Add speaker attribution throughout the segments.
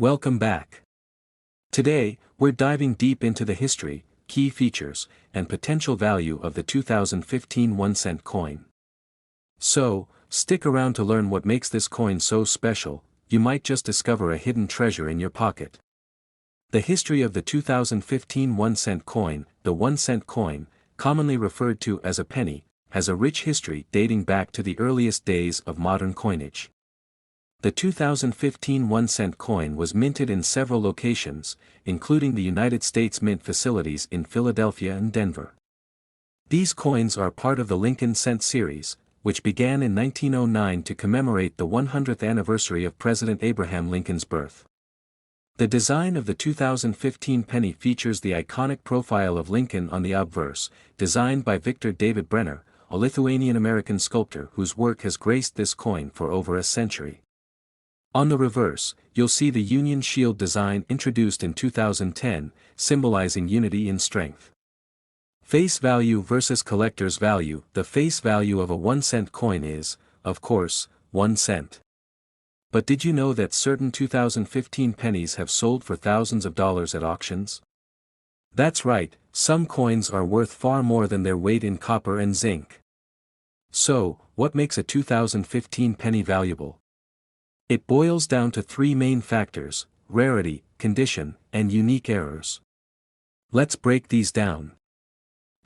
Speaker 1: Welcome back. Today, we're diving deep into the history, key features, and potential value of the 2015 1-cent coin. So, stick around to learn what makes this coin so special. You might just discover a hidden treasure in your pocket. The history of the 2015 1-cent coin, the 1-cent coin, commonly referred to as a penny, has a rich history dating back to the earliest days of modern coinage. The 2015 1-cent coin was minted in several locations, including the United States Mint facilities in Philadelphia and Denver. These coins are part of the Lincoln Cent series, which began in 1909 to commemorate the 100th anniversary of President Abraham Lincoln's birth. The design of the 2015 penny features the iconic profile of Lincoln on the obverse, designed by Victor David Brenner, a Lithuanian-American sculptor whose work has graced this coin for over a century. On the reverse, you'll see the Union Shield design introduced in 2010, symbolizing unity in strength. Face value versus collector's value. The face value of a 1-cent coin is, of course, 1 cent. But did you know that certain 2015 pennies have sold for thousands of dollars at auctions? That's right, some coins are worth far more than their weight in copper and zinc. So, what makes a 2015 penny valuable? It boils down to three main factors: rarity, condition, and unique errors. Let's break these down.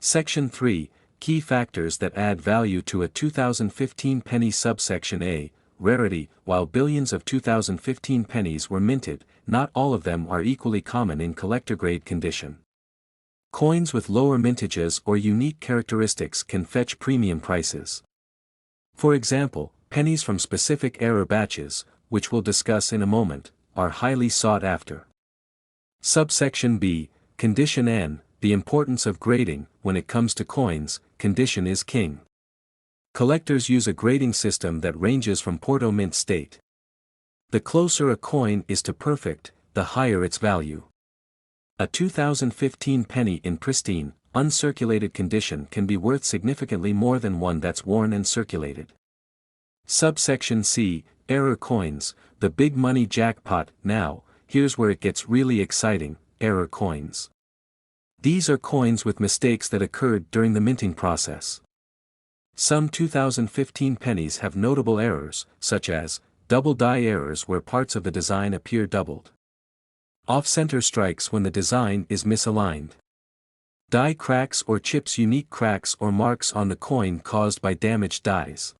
Speaker 1: Section 3, Key factors that add value to a 2015 penny. Subsection A, rarity. While billions of 2015 pennies were minted, not all of them are equally common in collector-grade condition. Coins with lower mintages or unique characteristics can fetch premium prices. For example, pennies from specific error batches, which we'll discuss in a moment, are highly sought after. Subsection B, Condition N, the importance of grading. When it comes to coins, condition is king. Collectors use a grading system that ranges from Porto mint state. The closer a coin is to perfect, the higher its value. A 2015 penny in pristine, uncirculated condition can be worth significantly more than one that's worn and circulated. Subsection C, Error coins, the big money jackpot. Now, here's where it gets really exciting: error coins. These are coins with mistakes that occurred during the minting process. Some 2015 pennies have notable errors, such as double die errors where parts of the design appear doubled. Off-center strikes when the design is misaligned. Die cracks or chips, unique cracks or marks on the coin caused by damaged dies.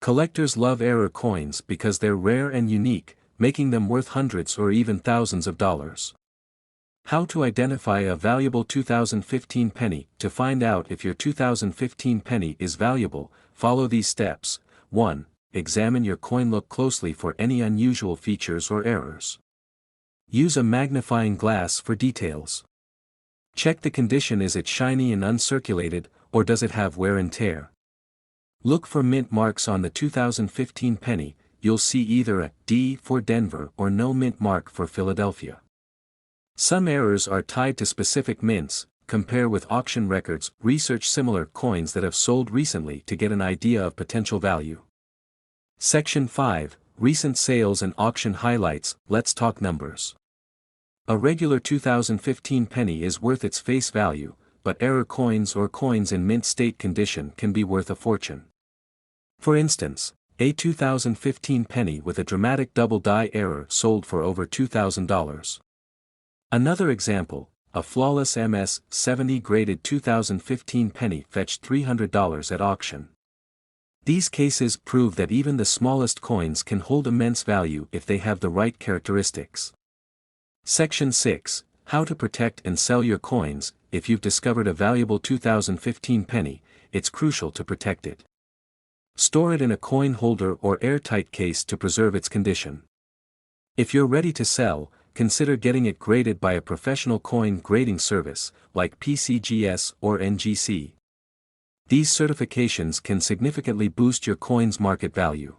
Speaker 1: Collectors love error coins because they're rare and unique, making them worth hundreds or even thousands of dollars. How to identify a valuable 2015 penny. To find out if your 2015 penny is valuable, follow these steps. 1. Examine your coin. Look closely for any unusual features or errors. Use a magnifying glass for details. Check the condition. Is it shiny and uncirculated, or does it have wear and tear? Look for mint marks on the 2015 penny. You'll see either a D for Denver or no mint mark for Philadelphia. Some errors are tied to specific mints. Compare with auction records. Research similar coins that have sold recently to get an idea of potential value. Section 5, Recent sales and auction highlights. Let's talk numbers. A regular 2015 penny is worth its face value, but error coins or coins in mint state condition can be worth a fortune. For instance, a 2015 penny with a dramatic double die error sold for over $2,000. Another example, a flawless MS-70 graded 2015 penny fetched $300 at auction. These cases prove that even the smallest coins can hold immense value if they have the right characteristics. Section 6, How to protect and sell your coins. If you've discovered a valuable 2015 penny, it's crucial to protect it. Store it in a coin holder or airtight case to preserve its condition. If you're ready to sell, consider getting it graded by a professional coin grading service, like PCGS or NGC. These certifications can significantly boost your coin's market value.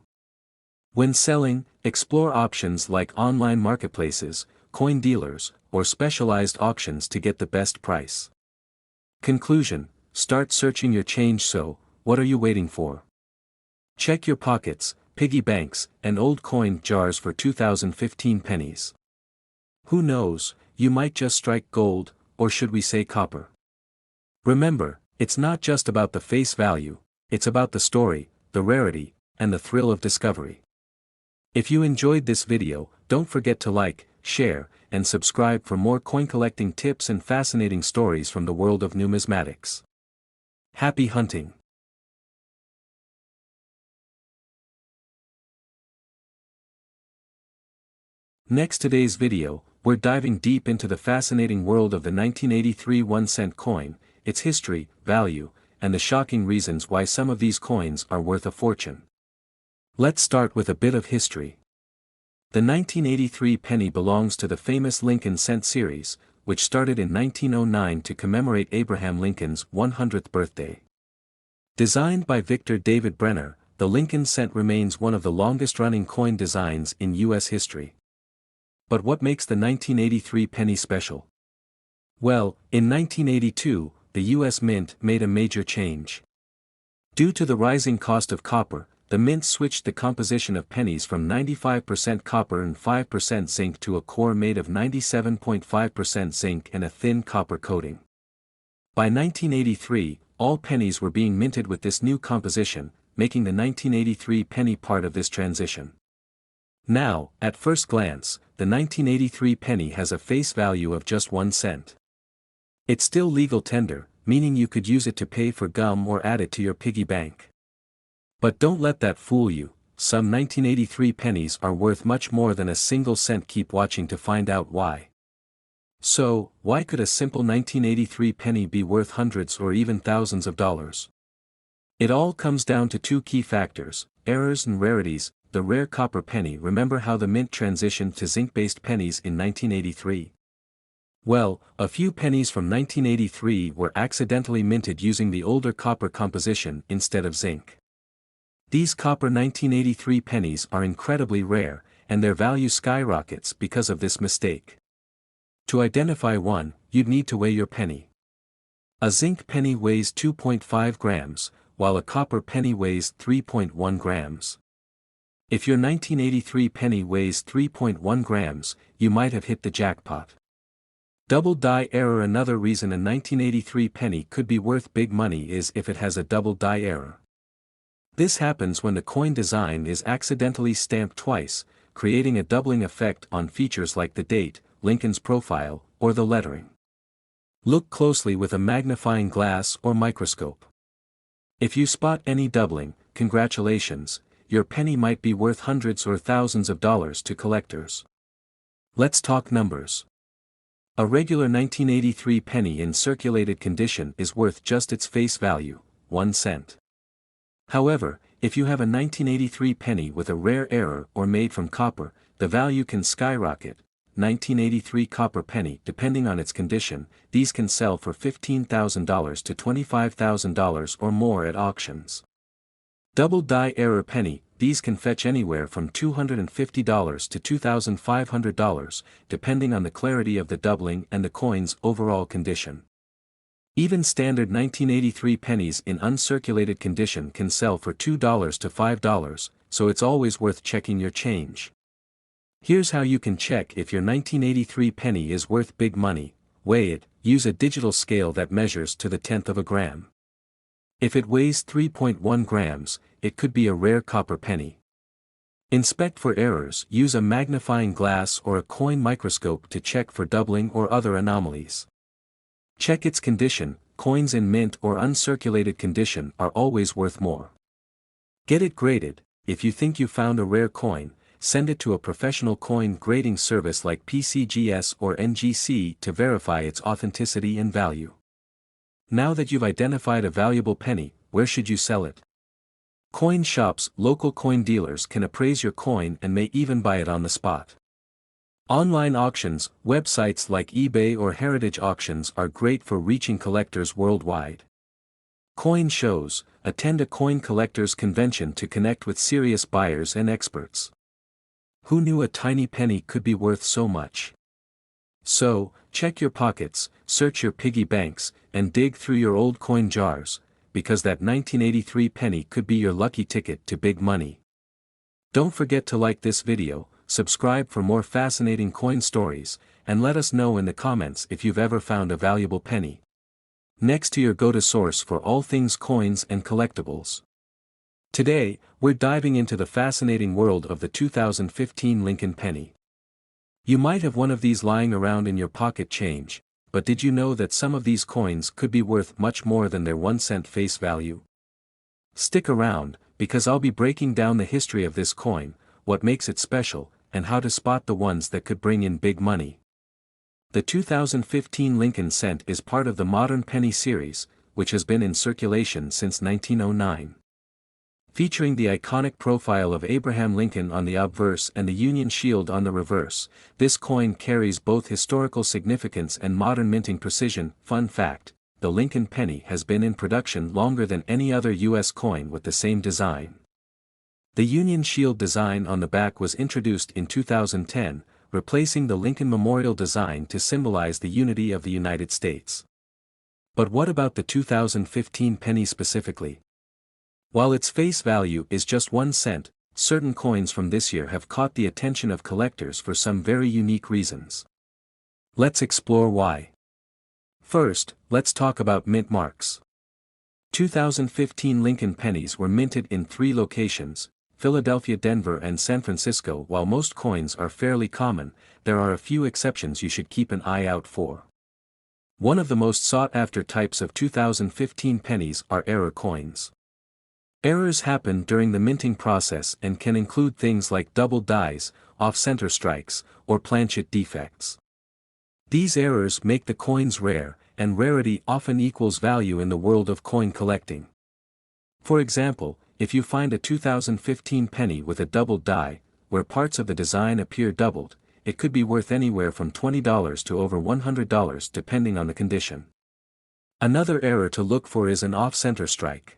Speaker 1: When selling, explore options like online marketplaces, coin dealers, or specialized auctions to get the best price. Conclusion: start searching your change. So, what are you waiting for? Check your pockets, piggy banks, and old coin jars for 2015 pennies. Who knows, you might just strike gold, or should we say copper? Remember, it's not just about the face value, it's about the story, the rarity, and the thrill of discovery. If you enjoyed this video, don't forget to like, share, and subscribe for more coin collecting tips and fascinating stories from the world of numismatics. Happy hunting! Next today's video, we're diving deep into the fascinating world of the 1983 1-cent coin, its history, value, and the shocking reasons why some of these coins are worth a fortune. Let's start with a bit of history. The 1983 penny belongs to the famous Lincoln cent series, which started in 1909 to commemorate Abraham Lincoln's 100th birthday. Designed by Victor David Brenner, the Lincoln cent remains one of the longest-running coin designs in U.S. history. But what makes the 1983 penny special? Well, in 1982, the U.S. Mint made a major change. Due to the rising cost of copper, the Mint switched the composition of pennies from 95% copper and 5% zinc to a core made of 97.5% zinc and a thin copper coating. By 1983, all pennies were being minted with this new composition, making the 1983 penny part of this transition. Now, at first glance, the 1983 penny has a face value of just 1 cent. It's still legal tender, meaning you could use it to pay for gum or add it to your piggy bank. But don't let that fool you, some 1983 pennies are worth much more than a single cent. Keep watching to find out why. So, why could a simple 1983 penny be worth hundreds or even thousands of dollars? It all comes down to two key factors, errors and rarities. The rare copper penny. Remember how the Mint transitioned to zinc-based pennies in 1983? Well, a few pennies from 1983 were accidentally minted using the older copper composition instead of zinc. These copper 1983 pennies are incredibly rare, and their value skyrockets because of this mistake. To identify one, you'd need to weigh your penny. A zinc penny weighs 2.5 grams, while a copper penny weighs 3.1 grams. If your 1983 penny weighs 3.1 grams, you might have hit the jackpot. Double die error. Another reason a 1983 penny could be worth big money is if it has a double die error. This happens when the coin design is accidentally stamped twice, creating a doubling effect on features like the date, Lincoln's profile, or the lettering. Look closely with a magnifying glass or microscope. If you spot any doubling, congratulations. Your penny might be worth hundreds or thousands of dollars to collectors. Let's talk numbers. A regular 1983 penny in circulated condition is worth just its face value, 1 cent. However, if you have a 1983 penny with a rare error or made from copper, the value can skyrocket. 1983 copper penny. Depending on its condition, these can sell for $15,000 to $25,000 or more at auctions. Double die error penny. These can fetch anywhere from $250 to $2,500, depending on the clarity of the doubling and the coin's overall condition. Even standard 1983 pennies in uncirculated condition can sell for $2 to $5, so it's always worth checking your change. Here's how you can check if your 1983 penny is worth big money. Weigh it. Use a digital scale that measures to the tenth of a gram. If it weighs 3.1 grams, it could be a rare copper penny. Inspect for errors. Use a magnifying glass or a coin microscope to check for doubling or other anomalies. Check its condition. Coins in mint or uncirculated condition are always worth more. Get it graded. If you think you found a rare coin, send it to a professional coin grading service like PCGS or NGC to verify its authenticity and value. Now that you've identified a valuable penny, where should you sell it? Coin shops. Local coin dealers can appraise your coin and may even buy it on the spot. Online auctions. Websites like eBay or Heritage Auctions are great for reaching collectors worldwide. Coin shows. Attend a coin collectors convention to connect with serious buyers and experts. Who knew a tiny penny could be worth so much? So, check your pockets, search your piggy banks, and dig through your old coin jars, because that 1983 penny could be your lucky ticket to big money. Don't forget to like this video, subscribe for more fascinating coin stories, and let us know in the comments if you've ever found a valuable penny. Next to your go-to source for all things coins and collectibles. Today, we're diving into the fascinating world of the 2015 Lincoln penny. You might have one of these lying around in your pocket change, but did you know that some of these coins could be worth much more than their 1 cent face value? Stick around, because I'll be breaking down the history of this coin, what makes it special, and how to spot the ones that could bring in big money. The 2015 Lincoln cent is part of the modern penny series, which has been in circulation since 1909. Featuring the iconic profile of Abraham Lincoln on the obverse and the Union Shield on the reverse, this coin carries both historical significance and modern minting precision. Fun fact, the Lincoln penny has been in production longer than any other U.S. coin with the same design. The Union Shield design on the back was introduced in 2010, replacing the Lincoln Memorial design to symbolize the unity of the United States. But what about the 2015 penny specifically? While its face value is just 1 cent, certain coins from this year have caught the attention of collectors for some very unique reasons. Let's explore why. First, let's talk about mint marks. 2015 Lincoln pennies were minted in 3 locations, Philadelphia, Denver, and San Francisco. While most coins are fairly common, there are a few exceptions you should keep an eye out for. One of the most sought-after types of 2015 pennies are error coins. Errors happen during the minting process and can include things like double dies, off-center strikes, or planchet defects. These errors make the coins rare, and rarity often equals value in the world of coin collecting. For example, if you find a 2015 penny with a double die, where parts of the design appear doubled, it could be worth anywhere from $20 to over $100 depending on the condition. Another error to look for is an off-center strike.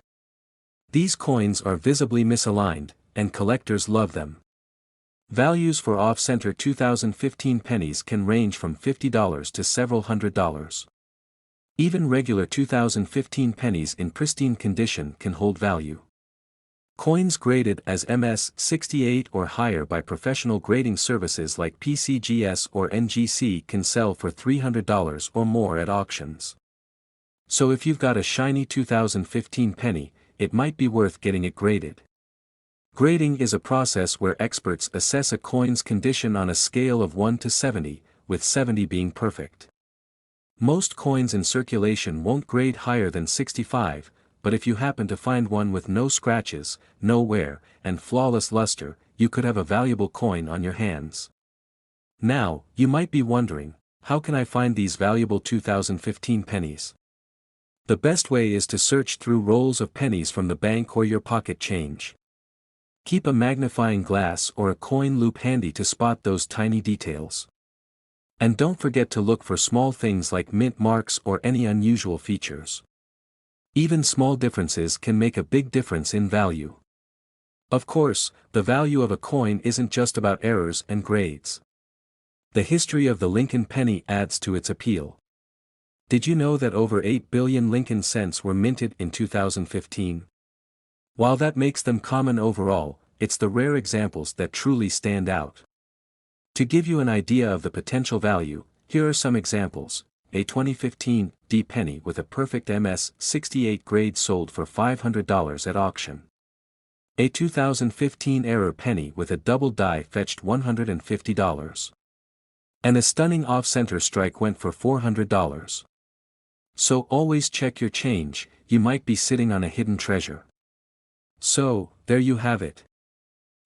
Speaker 1: These coins are visibly misaligned, and collectors love them. Values for off-center 2015 pennies can range from $50 to several $100s. Even regular 2015 pennies in pristine condition can hold value. Coins graded as MS-68 or higher by professional grading services like PCGS or NGC can sell for $300 or more at auctions. So if you've got a shiny 2015 penny, it might be worth getting it graded. Grading is a process where experts assess a coin's condition on a scale of 1 to 70, with 70 being perfect. Most coins in circulation won't grade higher than 65, but if you happen to find one with no scratches, no wear, and flawless luster, you could have a valuable coin on your hands. Now, you might be wondering, how can I find these valuable 2015 pennies? The best way is to search through rolls of pennies from the bank or your pocket change. Keep a magnifying glass or a coin loop handy to spot those tiny details. And don't forget to look for small things like mint marks or any unusual features. Even small differences can make a big difference in value. Of course, the value of a coin isn't just about errors and grades. The history of the Lincoln penny adds to its appeal. Did you know that over 8 billion Lincoln cents were minted in 2015? While that makes them common overall, it's the rare examples that truly stand out. To give you an idea of the potential value, here are some examples. A 2015 D penny with a perfect MS-68 grade sold for $500 at auction. A 2015 error penny with a double die fetched $150. And a stunning off-center strike went for $400. So always check your change, you might be sitting on a hidden treasure. So, there you have it.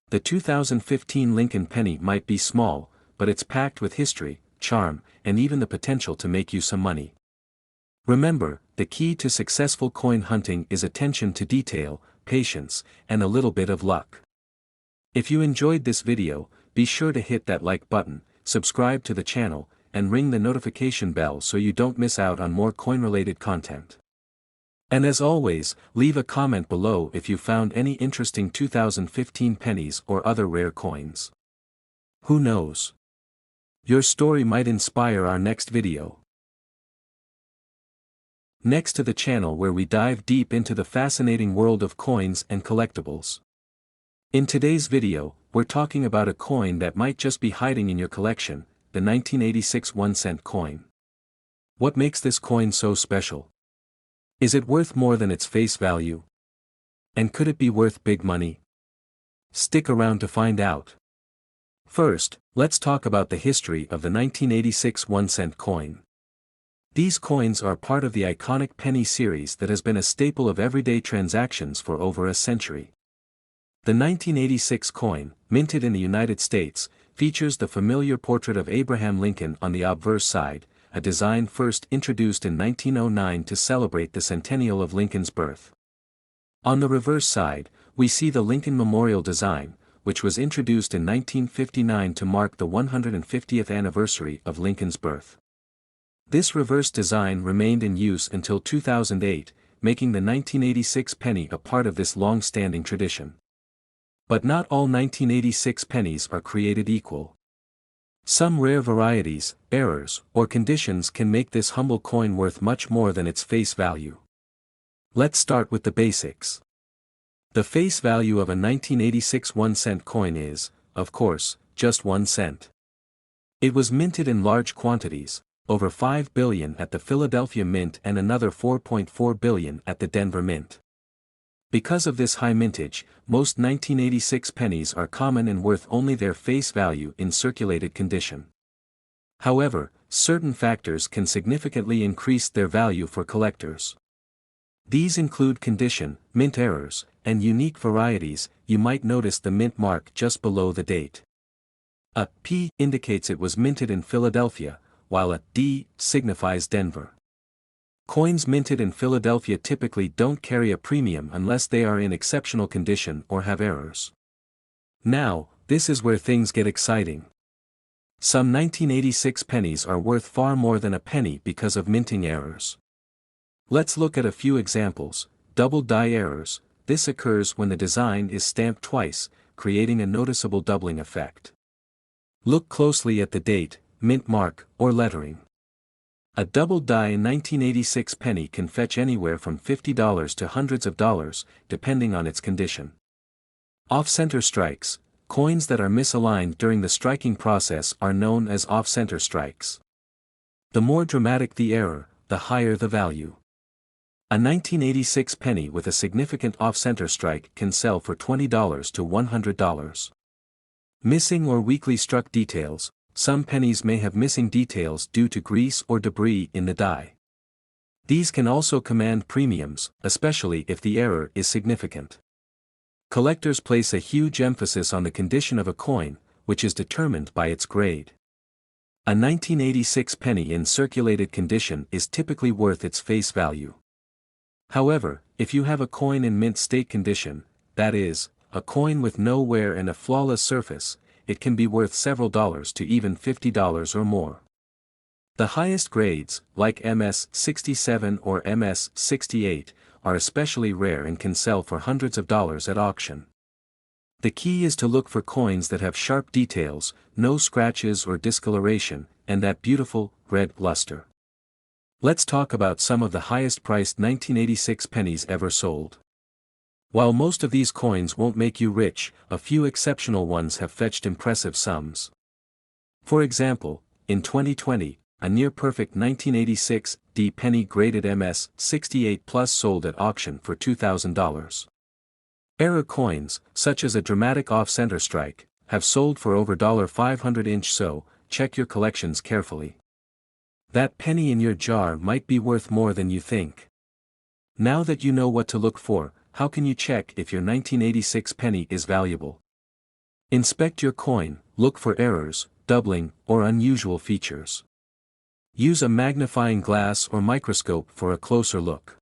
Speaker 1: The 2015 Lincoln penny might be small, but it's packed with history, charm, and even the potential to make you some money. Remember, the key to successful coin hunting is attention to detail, patience, and a little bit of luck. If you enjoyed this video, be sure to hit that like button, subscribe to the channel, and ring the notification bell so you don't miss out on more coin-related content. And as always, leave a comment below if you found any interesting 2015 pennies or other rare coins. Who knows? Your story might inspire our next video. Next to the channel where we dive deep into the fascinating world of coins and collectibles. In today's video, we're talking about a coin that might just be hiding in your collection, the 1986 1-cent coin. What makes this coin so special? Is it worth more than its face value? And could it be worth big money? Stick around to find out. First, let's talk about the history of the 1986 1-cent coin. These coins are part of the iconic penny series that has been a staple of everyday transactions for over a century. The 1986 coin, minted in the United States, features the familiar portrait of Abraham Lincoln on the obverse side, a design first introduced in 1909 to celebrate the centennial of Lincoln's birth. On the reverse side, we see the Lincoln Memorial design, which was introduced in 1959 to mark the 150th anniversary of Lincoln's birth. This reverse design remained in use until 2008, making the 1986 penny a part of this long-standing tradition. But not all 1986 pennies are created equal. Some rare varieties, errors, or conditions can make this humble coin worth much more than its face value. Let's start with the basics. The face value of a 1986 1-cent coin is, of course, just 1 cent. It was minted in large quantities, over 5 billion at the Philadelphia Mint and another 4.4 billion at the Denver Mint. Because of this high mintage, most 1986 pennies are common and worth only their face value in circulated condition. However, certain factors can significantly increase their value for collectors. These include condition, mint errors, and unique varieties. You might notice the mint mark just below the date. A P indicates it was minted in Philadelphia, while a D signifies Denver. Coins minted in Philadelphia typically don't carry a premium unless they are in exceptional condition or have errors. Now, this is where things get exciting. Some 1986 pennies are worth far more than a penny because of minting errors. Let's look at a few examples. Double die errors. This occurs when the design is stamped twice, creating a noticeable doubling effect. Look closely at the date, mint mark, or lettering. A double die 1986 penny can fetch anywhere from $50 to hundreds of dollars, depending on its condition. Off-center strikes. Coins that are misaligned during the striking process are known as off-center strikes. The more dramatic the error, the higher the value. A 1986 penny with a significant off-center strike can sell for $20 to $100. Missing or weakly struck details. Some pennies may have missing details due to grease or debris in the die. These can also command premiums, especially if the error is significant. Collectors place a huge emphasis on the condition of a coin, which is determined by its grade. A 1986 penny in circulated condition is typically worth its face value. However, if you have a coin in mint state condition, that is, a coin with no wear and a flawless surface, it can be worth several dollars to even $50 or more. The highest grades, like MS-67 or MS-68, are especially rare and can sell for hundreds of dollars at auction. The key is to look for coins that have sharp details, no scratches or discoloration, and that beautiful, red luster. Let's talk about some of the highest-priced 1986 pennies ever sold. While most of these coins won't make you rich, a few exceptional ones have fetched impressive sums. For example, in 2020, a near-perfect 1986 D penny graded MS-68 Plus sold at auction for $2,000. Error coins, such as a dramatic off-center strike, have sold for over $500 each, so check your collections carefully. That penny in your jar might be worth more than you think. Now that you know what to look for, how can you check if your 1986 penny is valuable? Inspect your coin, look for errors, doubling, or unusual features. Use a magnifying glass or microscope for a closer look.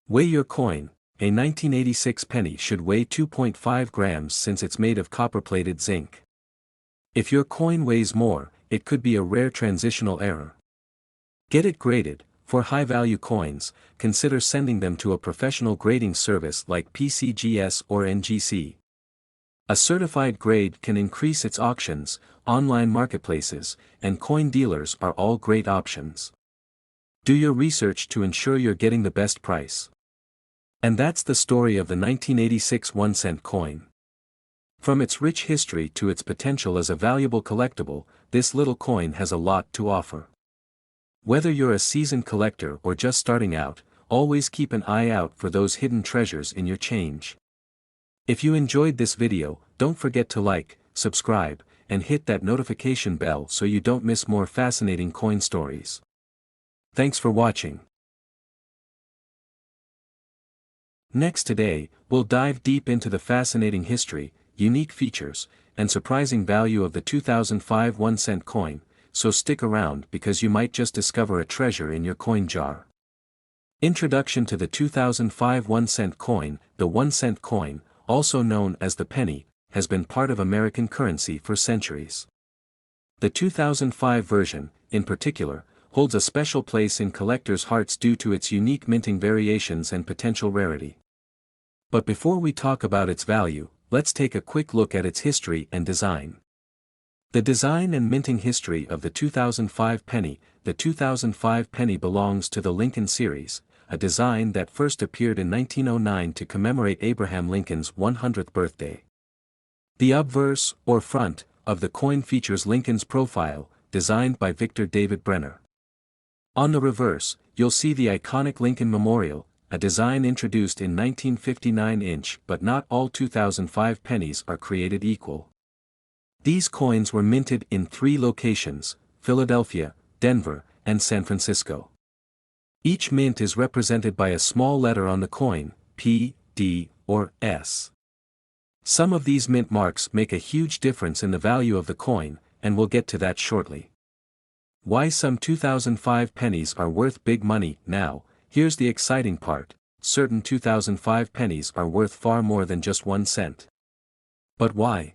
Speaker 1: Weigh your coin. A 1986 penny should weigh 2.5 grams since it's made of copper-plated zinc. If your coin weighs more, it could be a rare transitional error. Get it graded. For high-value coins, consider sending them to a professional grading service like PCGS or NGC. A certified grade can increase its auctions. Online marketplaces, and coin dealers are all great options. Do your research to ensure you're getting the best price. And that's the story of the 1986 1-cent coin. From its rich history to its potential as a valuable collectible, this little coin has a lot to offer. Whether you're a seasoned collector or just starting out, always keep an eye out for those hidden treasures in your change. If you enjoyed this video, don't forget to like, subscribe, and hit that notification bell so you don't miss more fascinating coin stories. Thanks for watching. Next today, we'll dive deep into the fascinating history, unique features, and surprising value of the 2005 1-cent coin, so stick around because you might just discover a treasure in your coin jar. Introduction to the 2005 1-cent coin. The 1-cent coin, also known as the penny, has been part of American currency for centuries. The 2005 version, in particular, holds a special place in collectors' hearts due to its unique minting variations and potential rarity. But before we talk about its value, let's take a quick look at its history and design. The design and minting history of the 2005 penny. The 2005 penny belongs to the Lincoln series, a design that first appeared in 1909 to commemorate Abraham Lincoln's 100th birthday. The obverse, or front, of the coin features Lincoln's profile, designed by Victor David Brenner. On the reverse, you'll see the iconic Lincoln Memorial, a design introduced in 1959. But not all 2005 pennies are created equal. These coins were minted in 3 locations: Philadelphia, Denver, and San Francisco. Each mint is represented by a small letter on the coin, P, D, or S. Some of these mint marks make a huge difference in the value of the coin, and we'll get to that shortly. Why some 2005 pennies are worth big money. Now, here's the exciting part: certain 2005 pennies are worth far more than just 1 cent. But why?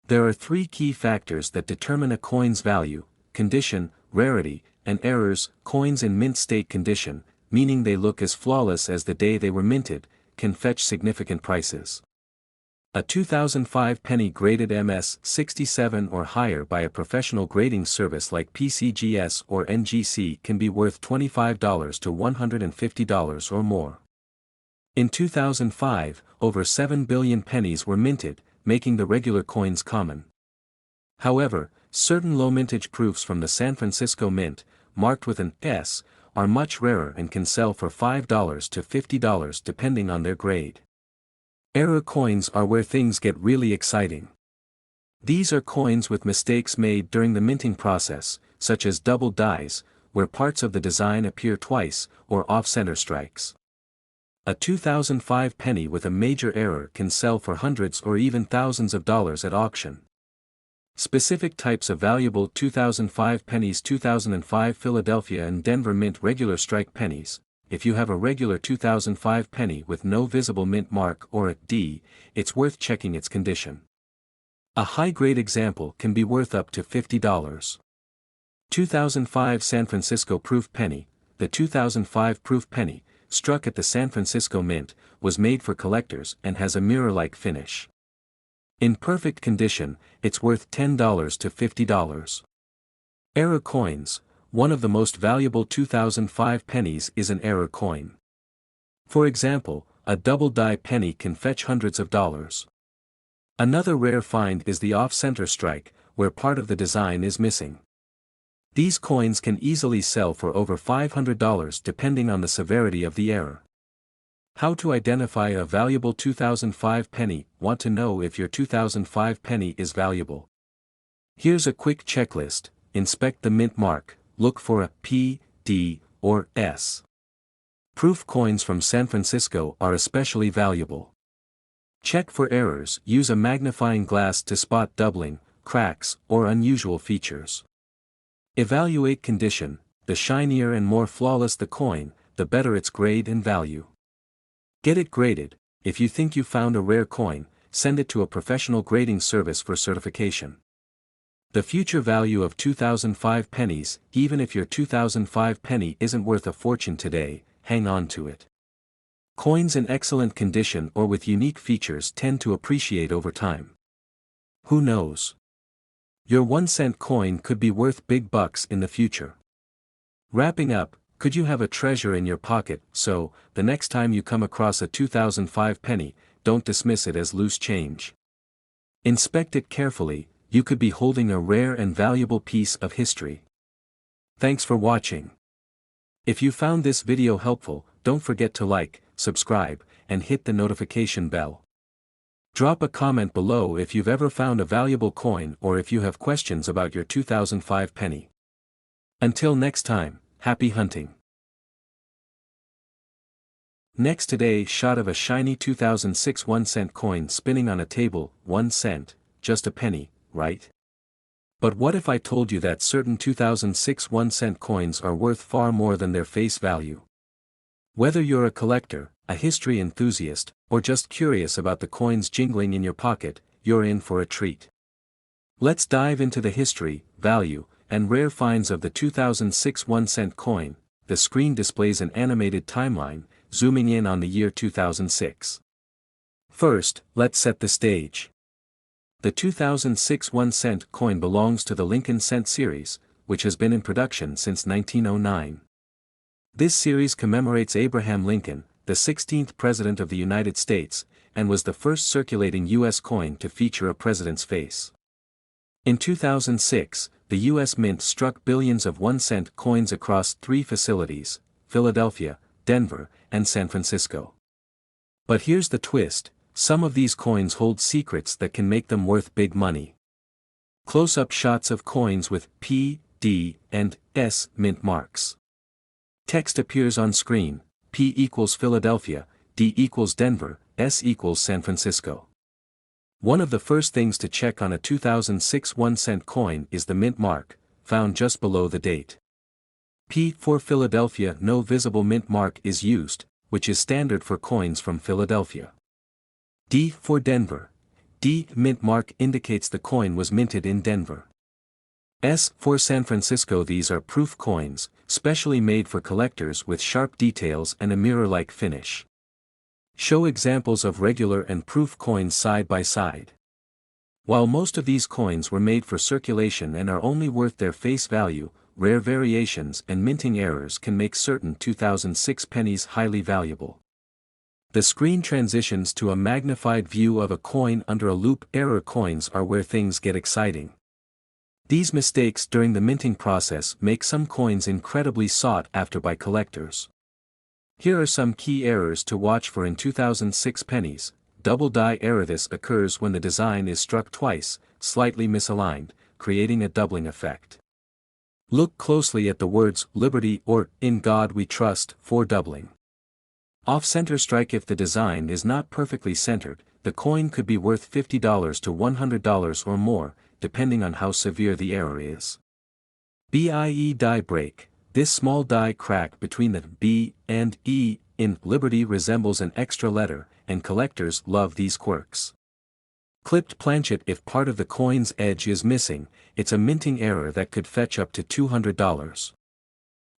Speaker 1: There are 3 key factors that determine a coin's value: condition, rarity, and errors. Coins in mint state condition, meaning they look as flawless as the day they were minted, can fetch significant prices. A 2005 penny graded MS-67 or higher by a professional grading service like PCGS or NGC can be worth $25 to $150 or more. In 2005, over 7 billion pennies were minted, making the regular coins common. However, certain low mintage proofs from the San Francisco Mint, marked with an S, are much rarer and can sell for $5 to $50 depending on their grade. Error coins are where things get really exciting. These are coins with mistakes made during the minting process, such as double dies, where parts of the design appear twice, or off-center strikes. A 2005 penny with a major error can sell for hundreds or even thousands of dollars at auction. Specific types of valuable 2005 pennies: 2005 Philadelphia and Denver Mint regular strike pennies. If you have a regular 2005 penny with no visible mint mark or a D, it's worth checking its condition. A high-grade example can be worth up to $50. 2005 San Francisco Proof Penny. The 2005 Proof Penny, struck at the San Francisco Mint, was made for collectors and has a mirror-like finish. In perfect condition, it's worth $10 to $50. Error coins. One of the most valuable 2005 pennies is an error coin. For example, a double die penny can fetch hundreds of dollars. Another rare find is the off-center strike, where part of the design is missing. These coins can easily sell for over $500 depending on the severity of the error. How to identify a valuable 2005 penny? Want to know if your 2005 penny is valuable? Here's a quick checklist. Inspect the mint mark. Look for a P, D, or S. Proof coins from San Francisco are especially valuable. Check for errors. Use a magnifying glass to spot doubling, cracks, or unusual features. Evaluate condition. The shinier and more flawless the coin, the better its grade and value. Get it graded. If you think you found a rare coin, send it to a professional grading service for certification. The future value of 2005 pennies. Even if your 2005 penny isn't worth a fortune today, hang on to it. Coins in excellent condition or with unique features tend to appreciate over time. Who knows? Your 1-cent coin could be worth big bucks in the future. Wrapping up, could you have a treasure in your pocket? So, the next time you come across a 2005 penny, don't dismiss it as loose change. Inspect it carefully, you could be holding a rare and valuable piece of history. Thanks for watching. If you found this video helpful, don't forget to like, subscribe, and hit the notification bell. Drop a comment below if you've ever found a valuable coin or if you have questions about your 2005 penny. Until next time, happy hunting. Next, today's shot of a shiny 2006 1-cent coin spinning on a table. 1 cent, just a penny, right? But what if I told you that certain 2006 1-cent coins are worth far more than their face value? Whether you're a collector, a history enthusiast, or just curious about the coins jingling in your pocket, you're in for a treat. Let's dive into the history, value, and rare finds of the 2006 1-cent coin. The screen displays an animated timeline, zooming in on the year 2006. First, let's set the stage. The 2006 1-cent coin belongs to the Lincoln Cent series, which has been in production since 1909. This series commemorates Abraham Lincoln, the 16th President of the United States, and was the first circulating U.S. coin to feature a president's face. In 2006, the U.S. Mint struck billions of 1-cent coins across 3 facilities: Philadelphia, Denver, and San Francisco. But here's the twist: some of these coins hold secrets that can make them worth big money. Close-up shots of coins with P, D, and S mint marks. Text appears on screen: P equals Philadelphia, D equals Denver, S equals San Francisco. One of the first things to check on a 2006 1-cent coin is the mint mark, found just below the date. P for Philadelphia. No visible mint mark is used, which is standard for coins from Philadelphia. D for Denver. D mint mark indicates the coin was minted in Denver. S for San Francisco. These are proof coins, specially made for collectors with sharp details and a mirror-like finish. Show examples of regular and proof coins side by side. While most of these coins were made for circulation and are only worth their face value, rare variations and minting errors can make certain 2006 pennies highly valuable. The screen transitions to a magnified view of a coin under a loop. Error coins are where things get exciting. These mistakes during the minting process make some coins incredibly sought after by collectors. Here are some key errors to watch for in 2006 pennies. Double die error. This occurs when the design is struck twice, slightly misaligned, creating a doubling effect. Look closely at the words "Liberty" or "In God We Trust" for doubling. Off-center strike. If the design is not perfectly centered, the coin could be worth $50 to $100 or more, depending on how severe the error is. BIE die break. This small die crack between the B and E in Liberty resembles an extra letter, and collectors love these quirks. Clipped planchet. If part of the coin's edge is missing, it's a minting error that could fetch up to $200.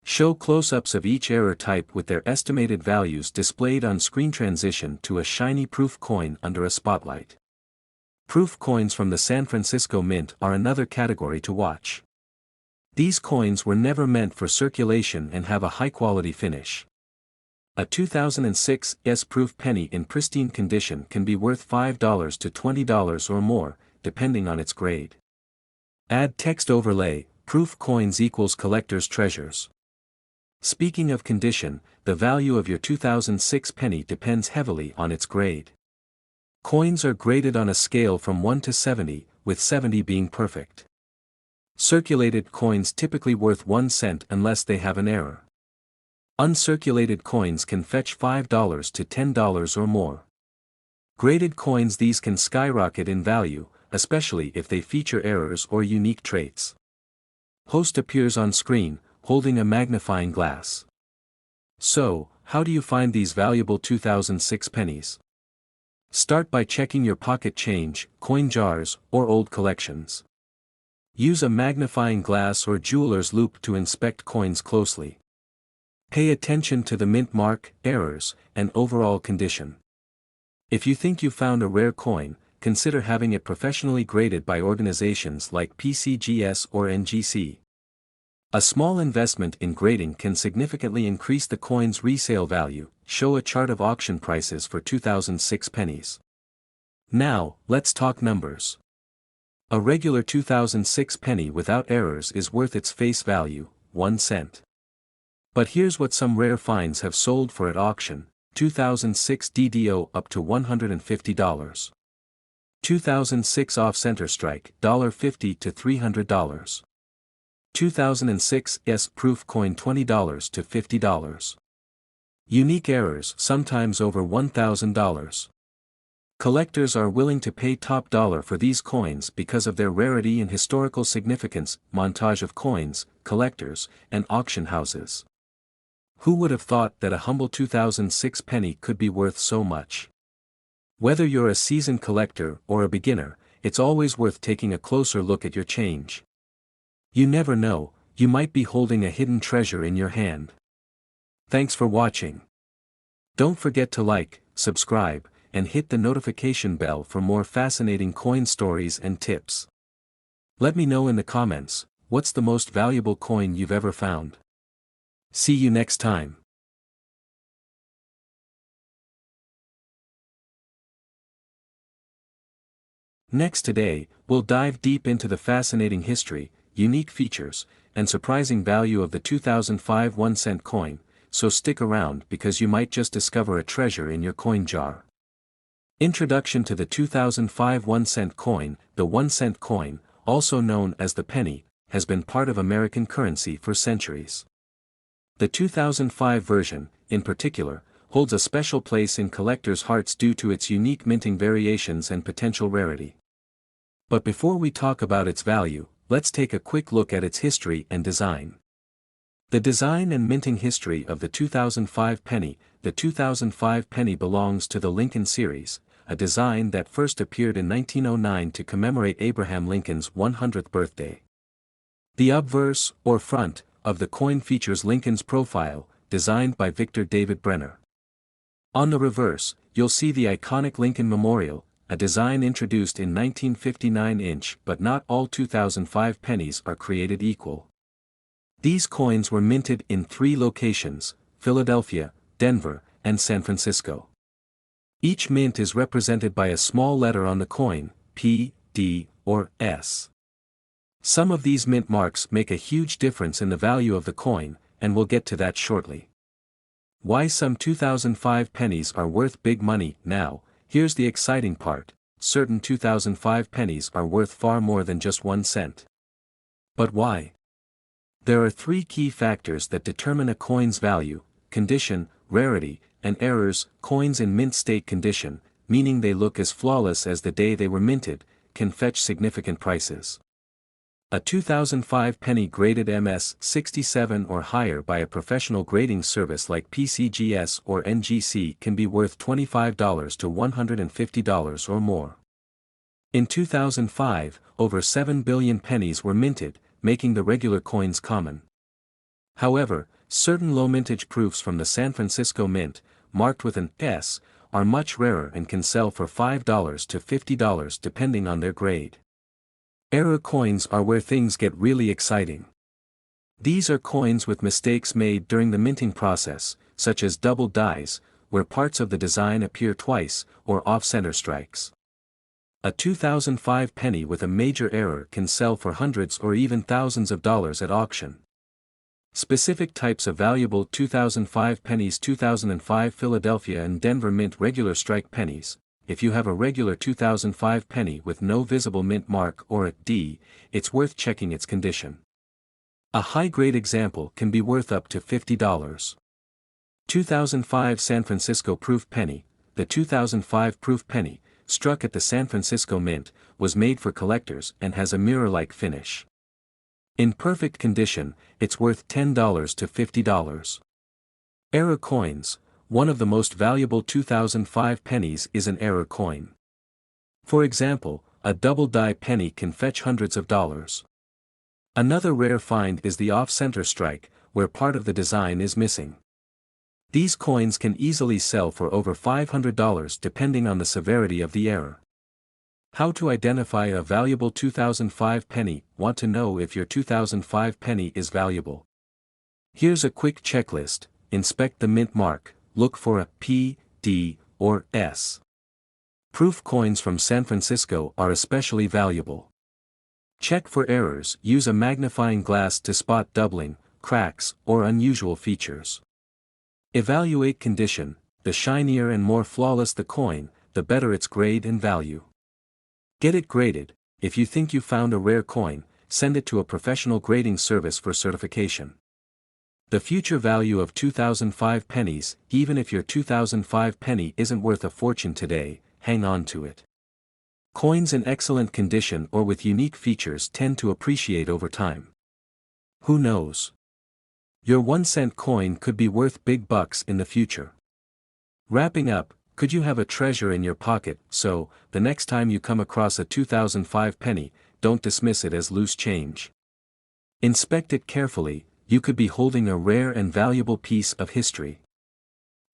Speaker 1: Show close-ups of each error type with their estimated values displayed on screen. Transition to a shiny proof coin under a spotlight. Proof coins from the San Francisco Mint are another category to watch. These coins were never meant for circulation and have a high-quality finish. A 2006 S-proof penny in pristine condition can be worth $5 to $20 or more, depending on its grade. Add text overlay: proof coins equals collector's treasures. Speaking of condition, the value of your 2006 penny depends heavily on its grade. Coins are graded on a scale from 1 to 70, with 70 being perfect. Circulated coins typically worth 1 cent unless they have an error. Uncirculated coins can fetch $5 to $10 or more. Graded coins. These can skyrocket in value, especially if they feature errors or unique traits. Host appears on screen, holding a magnifying glass. So, how do you find these valuable 2006 pennies? Start by checking your pocket change, coin jars, or old collections. Use a magnifying glass or jeweler's loupe to inspect coins closely. Pay attention to the mint mark, errors, and overall condition. If you think you found a rare coin, consider having it professionally graded by organizations like PCGS or NGC. A small investment in grading can significantly increase the coin's resale value. Show a chart of auction prices for 2006 pennies. Now, let's talk numbers. A regular 2006 penny without errors is worth its face value, 1 cent. But here's what some rare finds have sold for at auction: 2006 DDO up to $150. 2006 off-center strike, $50 to $300. 2006 S proof coin, $20 to $50. Unique errors, sometimes over $1,000. Collectors are willing to pay top dollar for these coins because of their rarity and historical significance. Montage of coins, collectors, and auction houses. Who would have thought that a humble 2006 penny could be worth so much? Whether you're a seasoned collector or a beginner, it's always worth taking a closer look at your change. You never know, you might be holding a hidden treasure in your hand. Thanks for watching. Don't forget to like, subscribe, and hit the notification bell for more fascinating coin stories and tips. Let me know in the comments, what's the most valuable coin you've ever found? See you next time. Next today, we'll dive deep into the fascinating history, unique features, and surprising value of the 2005 1-cent coin, so stick around because you might just discover a treasure in your coin jar. Introduction to the 2005 1-cent coin. The 1-cent coin, also known as the penny, has been part of American currency for centuries. The 2005 version, in particular, holds a special place in collectors' hearts due to its unique minting variations and potential rarity. But before we talk about its value, let's take a quick look at its history and design. The design and minting history of the 2005 penny. The 2005 penny belongs to the Lincoln series, a design that first appeared in 1909 to commemorate Abraham Lincoln's 100th birthday. The obverse, or front, of the coin features Lincoln's profile, designed by Victor David Brenner. On the reverse, you'll see the iconic Lincoln Memorial, a design introduced in 1959. But not all 2005 pennies are created equal. These coins were minted in 3 locations: Philadelphia, Denver, and San Francisco. Each mint is represented by a small letter on the coin, P, D, or S. Some of these mint marks make a huge difference in the value of the coin, and we'll get to that shortly. Why some 2005 pennies are worth big money. Now, here's the exciting part: certain 2005 pennies are worth far more than just 1 cent. But why? There are 3 key factors that determine a coin's value: condition, rarity, and errors. Coins in mint state condition, meaning they look as flawless as the day they were minted, can fetch significant prices. A 2005 penny graded MS 67 or higher by a professional grading service like PCGS or NGC can be worth $25 to $150 or more. In 2005, over 7 billion pennies were minted, making the regular coins common. However, certain low mintage proofs from the San Francisco Mint, marked with an S, are much rarer and can sell for $5 to $50 depending on their grade. Error coins are where things get really exciting. These are coins with mistakes made during the minting process, such as double dies, where parts of the design appear twice, or off-center strikes. A 2005 penny with a major error can sell for hundreds or even thousands of dollars at auction. Specific types of valuable 2005 pennies: 2005 Philadelphia and Denver Mint regular strike pennies. If you have a regular 2005 penny with no visible mint mark or a D, it's worth checking its condition. A high-grade example can be worth up to $50. 2005 San Francisco Proof Penny. The 2005 Proof Penny, struck at the San Francisco Mint, was made for collectors and has a mirror-like finish. In perfect condition, it's worth $10 to $50. Error coins. One of the most valuable 2005 pennies is an error coin. For example, a double die penny can fetch hundreds of dollars. Another rare find is the off-center strike, where part of the design is missing. These coins can easily sell for over $500 depending on the severity of the error. How to identify a valuable 2005 penny? Want to know if your 2005 penny is valuable? Here's a quick checklist. Inspect the mint mark. Look for a P, D, or S. Proof coins from San Francisco are especially valuable. Check for errors. Use a magnifying glass to spot doubling, cracks, or unusual features. Evaluate condition. The shinier and more flawless the coin, the better its grade and value. Get it graded. If you think you found a rare coin, send it to a professional grading service for certification. The future value of 2005 pennies. Even if your 2005 penny isn't worth a fortune today, hang on to it. Coins in excellent condition or with unique features tend to appreciate over time. Who knows? Your 1-cent coin could be worth big bucks in the future. Wrapping up, could you have a treasure in your pocket, so, the next time you come across a 2005 penny, don't dismiss it as loose change. Inspect it carefully. You could be holding a rare and valuable piece of history.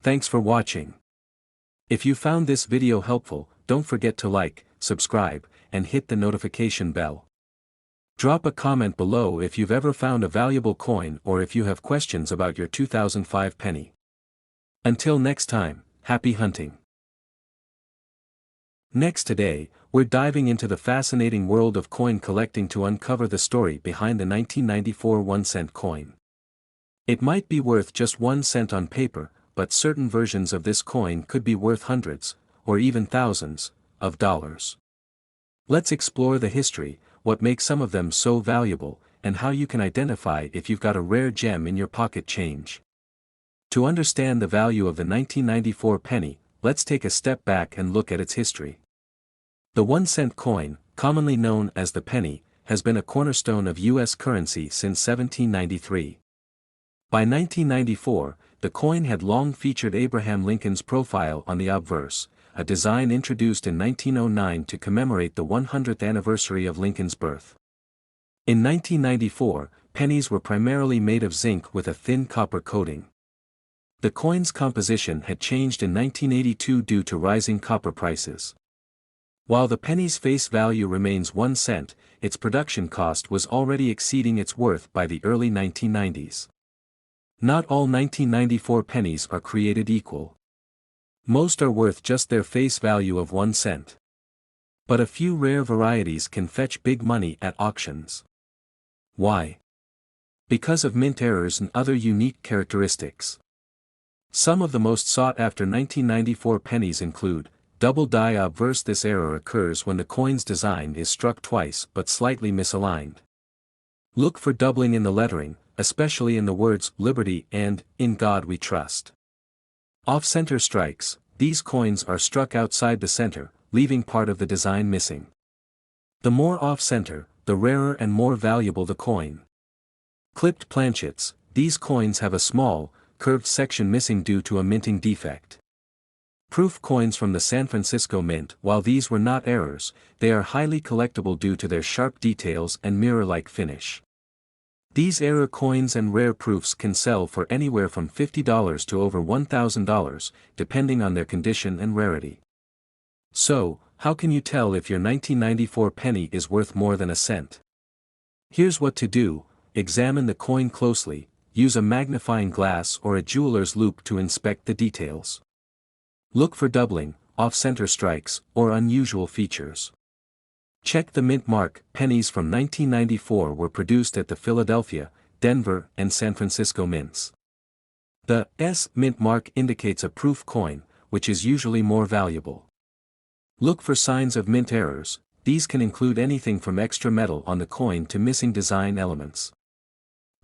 Speaker 1: Thanks for watching. If you found this video helpful, don't forget to like, subscribe, and hit the notification bell. Drop a comment below if you've ever found a valuable coin or if you have questions about your 2005 penny. Until next time, happy hunting. Next today, we're diving into the fascinating world of coin collecting to uncover the story behind the 1994 1-cent coin. It might be worth just 1 cent on paper, but certain versions of this coin could be worth hundreds, or even thousands, of dollars. Let's explore the history, what makes some of them so valuable, and how you can identify if you've got a rare gem in your pocket change. To understand the value of the 1994 penny, let's take a step back and look at its history. The 1-cent coin, commonly known as the penny, has been a cornerstone of U.S. currency since 1793. By 1994, the coin had long featured Abraham Lincoln's profile on the obverse, a design introduced in 1909 to commemorate the 100th anniversary of Lincoln's birth. In 1994, pennies were primarily made of zinc with a thin copper coating. The coin's composition had changed in 1982 due to rising copper prices. While the penny's face value remains 1 cent, its production cost was already exceeding its worth by the early 1990s. Not all 1994 pennies are created equal. Most are worth just their face value of 1 cent. But a few rare varieties can fetch big money at auctions. Why? Because of mint errors and other unique characteristics. Some of the most sought-after 1994 pennies include double die obverse. This error occurs when the coin's design is struck twice but slightly misaligned. Look for doubling in the lettering, especially in the words Liberty and In God We Trust. Off-center strikes. These coins are struck outside the center, leaving part of the design missing. The more off-center, the rarer and more valuable the coin. Clipped planchets. These coins have a small, curved section missing due to a minting defect. Proof coins from the San Francisco Mint. While these were not errors, they are highly collectible due to their sharp details and mirror-like finish. These error coins and rare proofs can sell for anywhere from $50 to over $1,000, depending on their condition and rarity. So, how can you tell if your 1994 penny is worth more than a cent? Here's what to do: examine the coin closely, use a magnifying glass or a jeweler's loupe to inspect the details. Look for doubling, off-center strikes, or unusual features. Check the mint mark. Pennies from 1994 were produced at the Philadelphia, Denver, and San Francisco mints. The S mint mark indicates a proof coin, which is usually more valuable. Look for signs of mint errors. These can include anything from extra metal on the coin to missing design elements.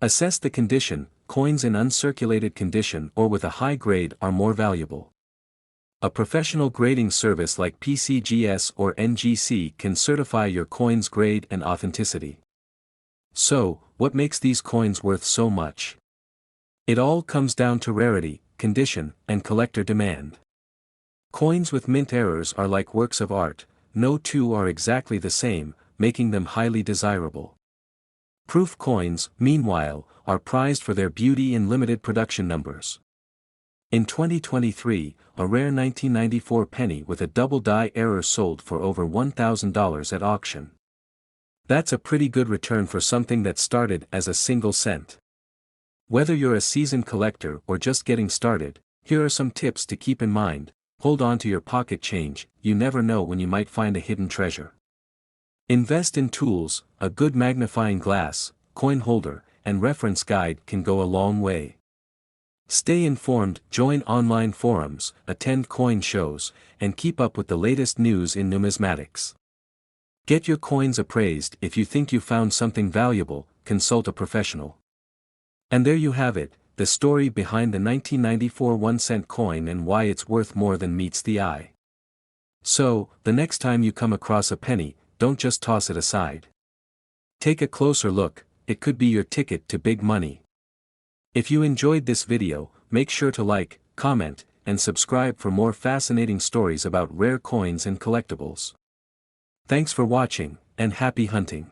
Speaker 1: Assess the condition. Coins in uncirculated condition or with a high grade are more valuable. A professional grading service like PCGS or NGC can certify your coin's grade and authenticity. So, what makes these coins worth so much? It all comes down to rarity, condition, and collector demand. Coins with mint errors are like works of art. No two are exactly the same, making them highly desirable. Proof coins, meanwhile, are prized for their beauty and limited production numbers. In 2023, a rare 1994 penny with a double die error sold for over $1,000 at auction. That's a pretty good return for something that started as a single cent. Whether you're a seasoned collector or just getting started, here are some tips to keep in mind. Hold on to your pocket change, you never know when you might find a hidden treasure. Invest in tools, a good magnifying glass, coin holder, and reference guide can go a long way. Stay informed, join online forums, attend coin shows, and keep up with the latest news in numismatics. Get your coins appraised. If you think you found something valuable, consult a professional. And there you have it, the story behind the 1994 1-cent coin and why it's worth more than meets the eye. So, the next time you come across a penny, don't just toss it aside. Take a closer look, it could be your ticket to big money. If you enjoyed this video, make sure to like, comment, and subscribe for more fascinating stories about rare coins and collectibles. Thanks for watching, and happy hunting.